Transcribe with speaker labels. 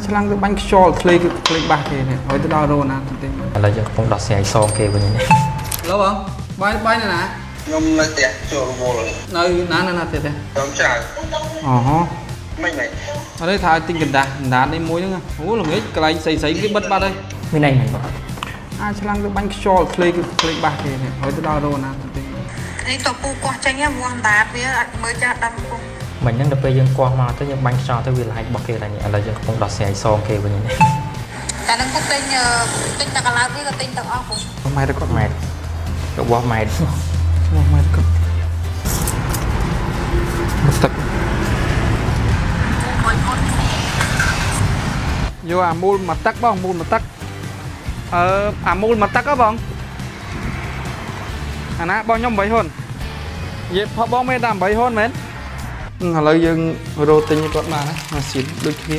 Speaker 1: ឆ្លាំងទៅបាញ់ខ្យល់ធ្លេបាសគេនេះហើយទៅដល់រោណាទៅទេឥឡូវយើងកំពុងដោះស្រាយសងគេវិញនេះឡូបងបាយនៅណាខ្ញុំនៅផ្ទះចូលរវល់នៅណាទៀតទេខ្ញុំចៅអូហ៎មិនអត់ទេថាឲ្យទិញកណ្ដាស់នេះមួយហ្នឹងអូល្ងាចកន្លែងស្រីគេបិទបាត់ហើយមានអីមិនបងឆ្លាំងទៅបាញ់ខ្យល់ធ្លេបាសគេនេះហើយទៅដល់រោណាទៅទេនេះតពូកោះចេញហ្នឹងវាអណ្ដាតវាអត់មើលចាស់ដាំពុំមិនហ្នឹងដល់ពេលយើងកោះមកទៅយើងបាញ់ខ្យល់ទៅវាឡាយរបស់គេឡើយឥឡូវយើងកំពុងដោះស្រាយសងគេវិញនេះតែនឹងពុកទិញតែកន្លោតនេះក៏ទិញទាំងអស់ពុកម៉ែទៅគាត់ម៉ែរបស់ម៉ែរបស់ម៉ែគាត់មកទឹកយកអាមូលមកទឹកបងមូលមកទឹកអាមូលមកទឹកហ៎បងអាណាបងខ្ញុំ8ហ៊ុននិយាយផបងមេតាម8ហ៊ុនមែនឥឡូវយើងរោទិញគាត់បានណាម៉ាស៊ីនដូចគ្នា